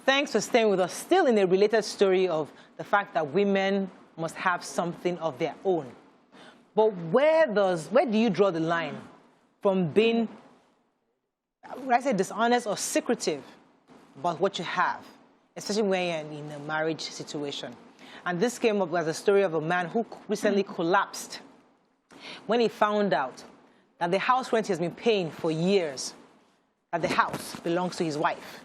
Thanks for staying with us. Still in a related story of the fact that women must have something of their own. But where do you draw the line from being, would I say, dishonest or secretive about what you have, especially when you're in a marriage situation? And this came up as a story of a man who recently collapsed when he found out that the house rent he has been paying for years, that the house belongs to his wife.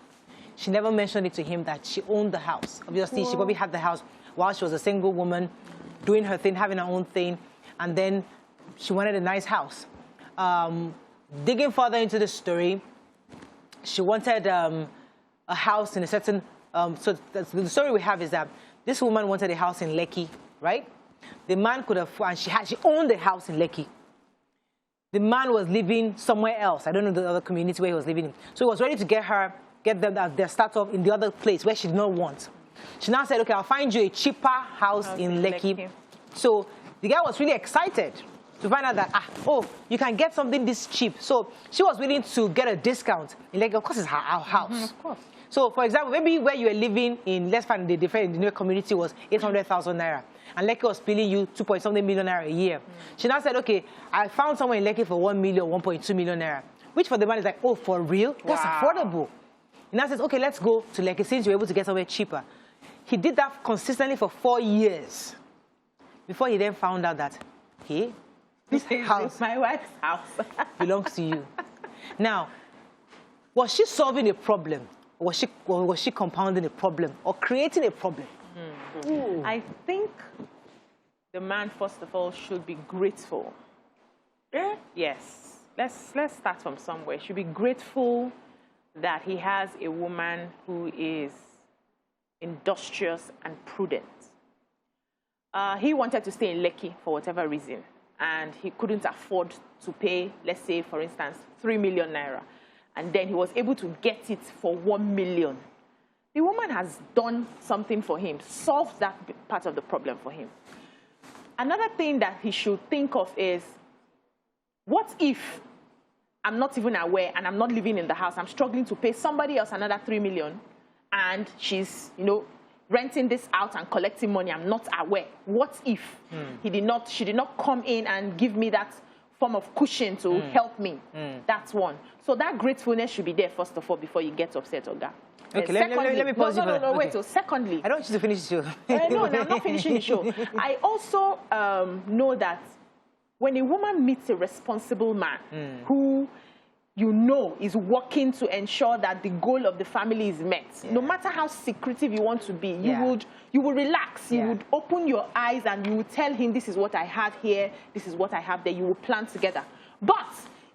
She never mentioned it to him that she owned the house. Obviously, she probably had the house while she was a single woman, doing her thing, having her own thing, and then she wanted a nice house. Digging further into the story, she wanted a house in a certain... so the story we have is that this woman wanted a house in Lekki, right? The man could have... And she owned a house in Lekki. The man was living somewhere else. I don't know the other community where he was living in. So he was ready to get them their start off in the other place where she did not want. She now said, okay, I'll find you a cheaper house in Lekki. So the guy was really excited to find out that, oh, you can get something this cheap. So she was willing to get a discount in Lekki. Of course, it's her house. Of course. So, for example, maybe where you were living in, let's find the new community was 800,000 naira. And Lekki was billing you 2.something million naira a year. She now said, okay, I found someone in Lekki for 1 million, 1.2 million naira. Which for the man is like, oh, for real? That's affordable. He now says, okay, let's go to Lekki since you're able to get somewhere cheaper. He did that consistently for 4 years before he then found out that, hey, this house, my wife's house, belongs to you. Now, was she solving a problem? Or was she compounding a problem or creating a problem? I think the man, first of all, should be grateful. Yeah? Yes. Let's start from somewhere. Should be grateful that he has a woman who is industrious and prudent. He wanted to stay in Lekki for whatever reason, and he couldn't afford to pay, let's say, for instance, 3 million naira. And then he was able to get it for 1 million. The woman has done something for him, solved that part of the problem for him. Another thing that he should think of is, what if I'm not even aware and I'm not living in the house, I'm struggling to pay somebody else another 3 million, and she's, renting this out and collecting money, I'm not aware. What if she did not come in and give me that form of cushion to help me? That's one. So that gratefulness should be there, first of all, before you get upset, Oga. Okay, let me pause you. No, wait. So secondly... I don't want you to finish the show. No, I'm not finishing the show. I also know that when a woman meets a responsible man who is working to ensure that the goal of the family is met, no matter how secretive you want to be, you will relax, you would open your eyes and you would tell him, this is what I have here, this is what I have there, you will plan together. But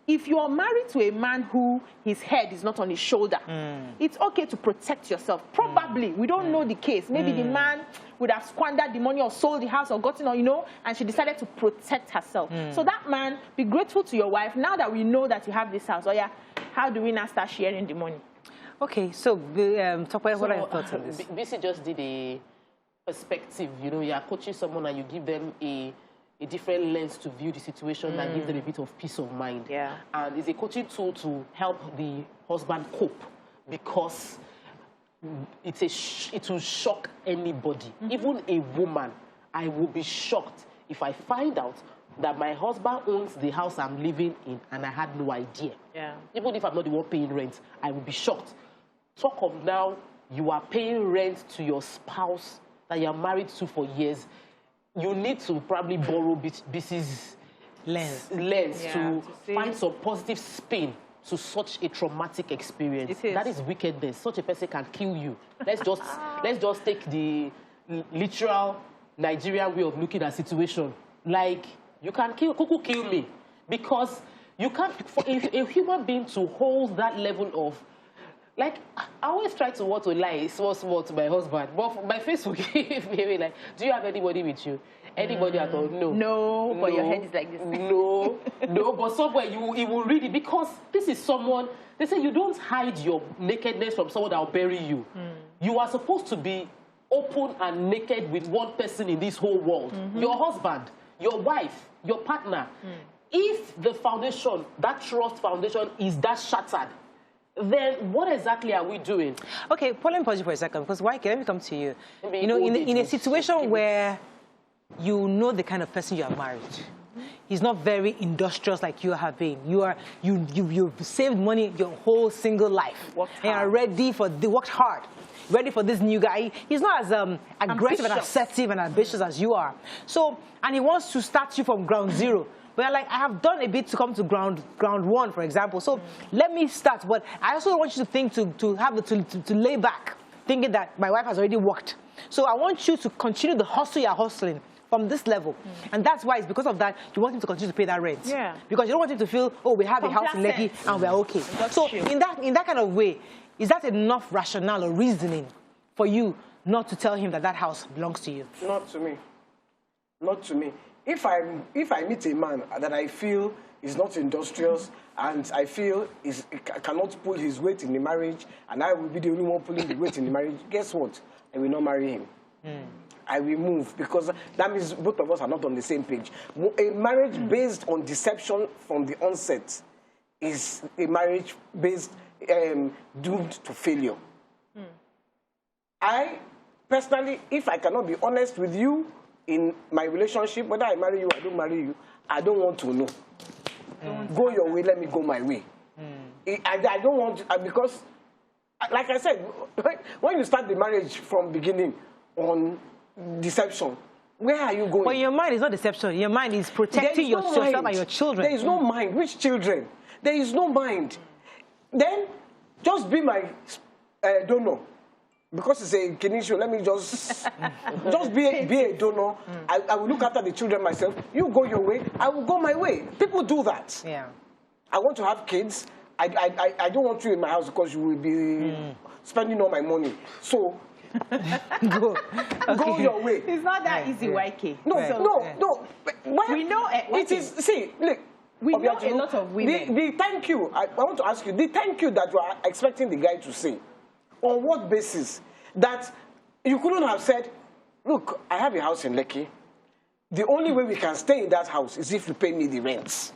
if you are married to a man who his head is not on his shoulder, it's okay to protect yourself. Probably, we don't know the case. Maybe the man would have squandered the money or sold the house or gotten, and she decided to protect herself. So that man, be grateful to your wife. Now that we know that you have this house, how do we now start sharing the money? Okay, so talk about what are your thoughts on this? Beecee just did a perspective. You are coaching someone and you give them a different lens to view the situation and give them a bit of peace of mind. Yeah. And it's a coaching tool to help the husband cope, because it will shock anybody. Even a woman, I will be shocked if I find out that my husband owns the house I'm living in and I had no idea. Yeah. Even if I'm not the one paying rent, I will be shocked. Talk of now, you are paying rent to your spouse that you are married to for years. You need to probably borrow Beecee's lens to find some positive spin to such a traumatic experience. That is wickedness. Such a person can kill you. Let's just take the literal Nigerian way of looking at situation. Like, you can kuku kill me, because you can't, for a human being to hold that level of, like, I always try to lie small to my husband, but my face will give me like, do you have anybody with you? Anybody at all? No, but your head is like this. No, but somewhere you will read it, because this is someone, they say you don't hide your nakedness from someone that will bury you. You are supposed to be open and naked with one person in this whole world. Your husband, your wife, your partner. If the foundation, that trust foundation, is that shattered, then what exactly are we doing? Okay, Paul, let me pause you for a second, because YK, let me come to you. Maybe You know, in a situation maybe. where you know the kind of person you are married, he's not very industrious like you have been. You've saved money your whole single life. Worked And are hard. ready for worked hard. Ready for this new guy. He's not as aggressive and Ambitious. assertive and ambitious as you are. So, and he wants to start you from ground zero. But you're like, I have done a bit to come to ground one, for example. So let me start. But I also want you to think to lay back, thinking that my wife has already worked. So I want you to continue the hustle you're hustling from this level. And that's why it's because of that you want him to continue to pay that rent. Yeah. Because you don't want him to feel, oh, we have a house in Lekki Complacent. and we're okay. That's So true. in that kind of way, is that enough rationale or reasoning for you not to tell him that that house belongs to you? Not to me. Not to me. If I meet a man that I feel is not industrious and I feel cannot pull his weight in the marriage, and I will be the only one pulling the weight in the marriage, guess what? I will not marry him. I will move, because that means both of us are not on the same page. A marriage based on deception from the onset is a marriage based doomed to failure. I personally, if I cannot be honest with you in my relationship, whether I marry you or I don't marry you, I don't want to know. Go your way, let me go my way. I don't want to, because, like I said, when you start the marriage from beginning on deception, where are you going? But your mind is not deception. Your mind is protecting yourself and your children. There is no mind. Which children? There is no mind. Then, just be my donor. Because it's a kinisho, let me just be a donor. I will look after the children myself. You go your way, I will go my way. People do that. Yeah. I want to have kids. I don't want you in my house because you will be spending all my money. So, go your way. It's not that easy, YK. No. We know it is. See, look. We know a lot of women. The thank you. I want to ask you. The thank you that you are expecting the guy to say. On what basis? That you couldn't have said, look, I have a house in Lekki. The only way we can stay in that house is if you pay me the rents.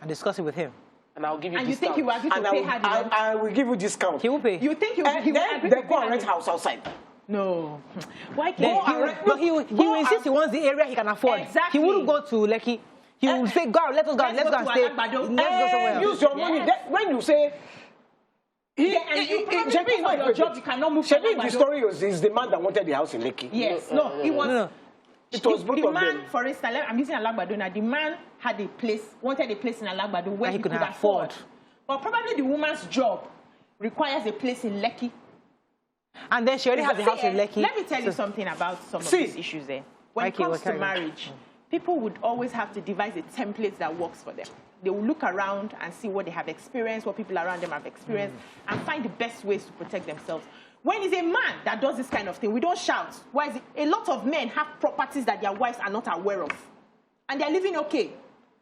And discuss it with him. And I'll give you And you discount. think he will agree to And pay her the rent? I will give you discount. He will pay. You think he will And agree then to they pay go her and rent the house outside. No. YK. He will insist he wants the area he can afford. Exactly. He wouldn't go to Lekki. He will say, go out, let's go and stay. Let's go somewhere else. Use your money. Yes. When you say, and you probably because of your job, you cannot move to Shebi, the Alagbado. story is the man that wanted the house in Lekki. Yes. No, it was... No. It was both the of man, them. for instance, I'm using Alagbado now. The man had a place, wanted a place in Alagbado where That he could afford. But probably the woman's job requires a place in Lekki. And then she already has the house in Lekki. Let me tell you something about some of these issues there. When it comes to marriage, people would always have to devise a template that works for them. They will look around and see what they have experienced, what people around them have experienced, and find the best ways to protect themselves. When it's a man that does this kind of thing, we don't shout. Why is it? A lot of men have properties that their wives are not aware of. And they're living okay.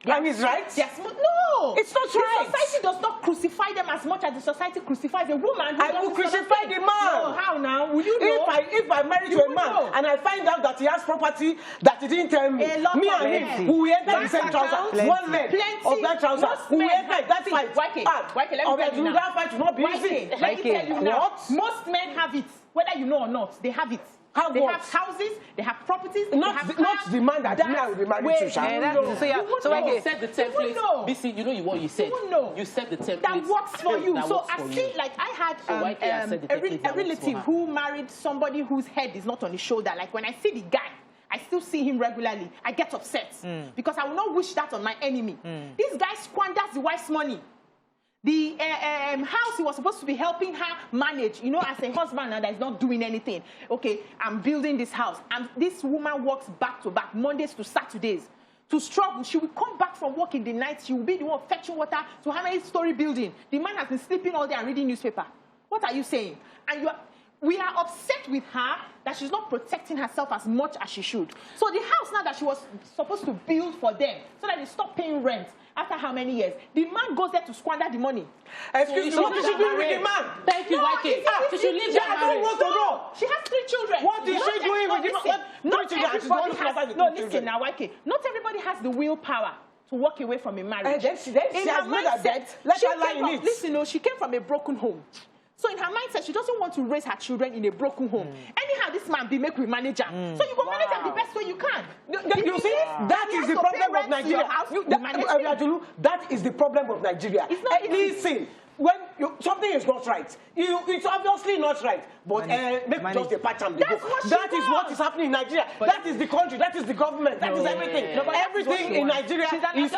And he's right? No! It's not right. The society does not crucify them as much as the society crucifies a woman. Who I will crucify the man. No, how now? Will you know? If I marry to You a man know. and I find out that he has property that he didn't tell me, A lot me of and men. him, who will enter the same trouser, Plenty. one leg of that trouser, Most who will men enter that fight. YK, let me tell you now. That fight will not be easy. Let me tell you now. What? Most men have it, whether you know or not. They have it. Have they what? have houses, they have properties, Not they have the- cars. not the man that me I will be married Wait, to, Sha. you Yeah, know. so yeah, You would so know. okay. You said the You would template. know. Beecee, you know what you said. You would know. You said the template. That works for you. That So works I for feel you. like I had So why can't I say the a technique that works for relative her? who married somebody whose head is not on his shoulder. Like when I see the guy, I still see him regularly. I get upset because I will not wish that on my enemy. This guy squanders the wife's money. The house he was supposed to be helping her manage, you know, as a husband that is not doing anything. Okay, I'm building this house. And this woman works back to back, Mondays to Saturdays. To struggle, she will come back from work in the night. She will be the one fetching water to how many story building. The man has been sleeping all day and reading newspaper. What are you saying? And we are upset with her that she's not protecting herself as much as she should. So the house now that she was supposed to build for them so that they stop paying rent after how many years, the man goes there to squander the money. Excuse me, what did she do with the man? Thank you, No, YK. it's- She should leave Yeah, that I don't marriage. want to know. She has 3 children. What is Not she doing with everybody- the- listen, what- Not three children, and she's the one everybody who loves has, the no, three listen children. now, YK. Not everybody has the willpower to walk away from a marriage. Then she has made her bed. Let her lie in it. Listen, no, she came from a broken home. So in her mindset, she doesn't want to raise her children in a broken home. Anyhow, this man be make we manage her. So you go manage her the best way you can. You see, that is the problem of Nigeria. That is the problem of Nigeria. It's not listen. When something is not right, it's obviously not right. But make just a patch and go. That is what is happening in Nigeria. That is the country. That is the government. That is everything. Everything in Nigeria is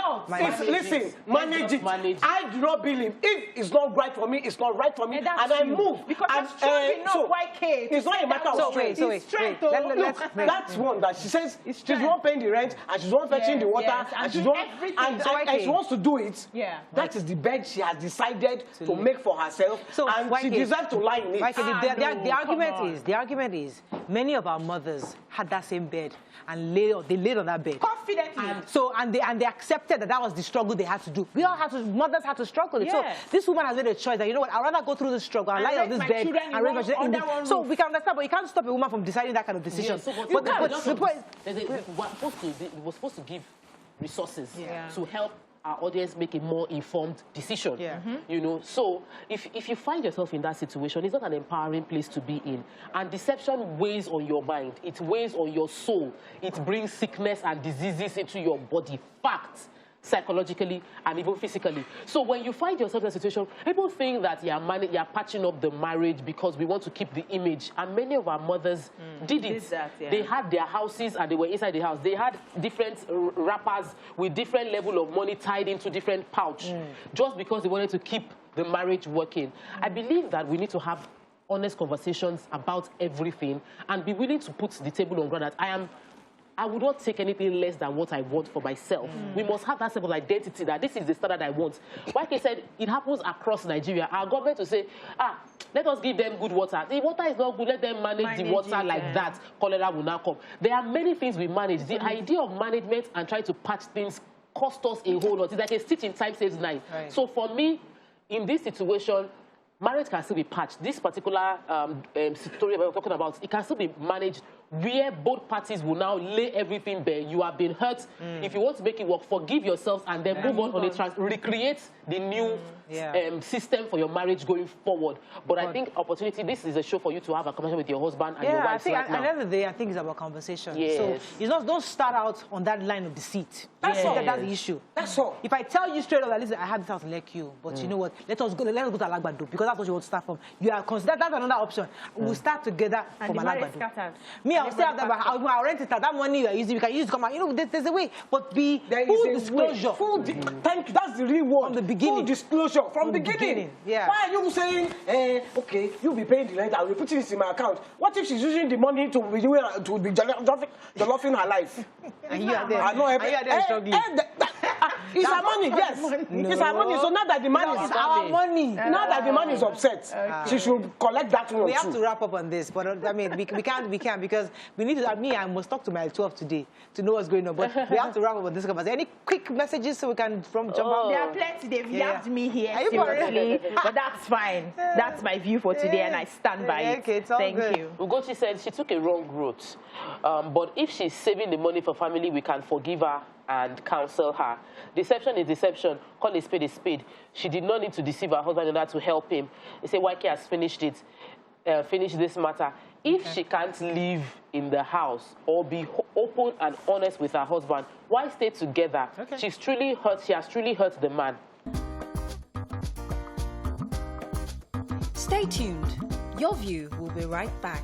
listen, manage it. I do not believe if it's not right for me, it's not right for me, and I move. Because it's not a matter of strength. Look, that's one that she says she's not paying the rent and she's not fetching the water and she wants to do it. That is the bed she has decided to make for herself, and she deserves to lie in it. The argument is, many of our mothers had that same bed and they laid on that bed confidently. And they accepted that was the struggle they had to do. Mothers had to struggle. So this woman has made a choice that, you know what, I'd rather go through the struggle and lie on this bed and raise my children. So we can understand, but you can't stop a woman from deciding that kind of decision. But the point was supposed to give resources to help our audience make a more informed decision. You know, so if you find yourself in that situation, it's not an empowering place to be in. And deception weighs on your mind. It weighs on your soul. It brings sickness and diseases into your body. Facts. Psychologically and even physically. So when you find yourself in a situation, people think that you're patching up the marriage because we want to keep the image. And many of our mothers did it. They had their houses and they were inside the house. They had different wrappers with different level of money tied into different pouch just because they wanted to keep the marriage working. I believe that we need to have honest conversations about everything and be willing to put the table on ground that I would not take anything less than what I want for myself. We must have that sense of identity that this is the standard I want. Like I said, it happens across Nigeria. Our government will say, let us give them good water. The water is not good, let them manage the water like that. Cholera will now come. There are many things we manage. The idea of management and trying to patch things cost us a whole lot. It's like a stitch in time saves 9. So for me, in this situation, marriage can still be patched. This particular story we're talking about, it can still be managed where both parties will now lay everything bare. You have been hurt. If you want to make it work, forgive yourselves and then move on it, recreate the new system for your marriage going forward. But I think opportunity, this is a show for you to have a conversation with your husband and your wife right now. At the end of the day, I think it's about conversation. So don't start out on that line of deceit. That's all. That's the issue. That's all. If I tell you straight up that, listen, I had this house like you, but you know what? Let us go to Alagbado because that's what you want to start from. You are considered that's another option. We'll start together from Alagbado. Me, I'll stay out there, but I'll rent it out. That money you are using, we can use to come out. You know, there's a way, but full disclosure. Thank you. That's the real word. From the beginning. Full disclosure from the beginning. Why are you saying, okay, you'll be paying the rent, I will put this in my account? What if she's using the money to be jollophing her life? And you are there. I know. And you are there struggling. It's our money, yes. No. It's our money. So now that the money is our money. Now that the money is upset, she should collect that one. We have to wrap up on this, but I mean, we can't because we need to. I must talk to my 12 today to know what's going on. But we have to wrap up on this conversation. Any quick messages so we can jump out? There are plenty. They've yabbed me here seriously, but that's fine. That's my view for today, and I stand by it. Okay, Thank you. Ugochi said she took a wrong route, but if she's saving the money for family, we can forgive her and counsel her. Deception is deception. Call a spade a spade. She did not need to deceive her husband in order to help him. They say YK has finished it, finished this matter. If she can't live in the house or be open and honest with her husband, why stay together? She's truly hurt. She has truly hurt the man. Stay tuned. Your View will be right back.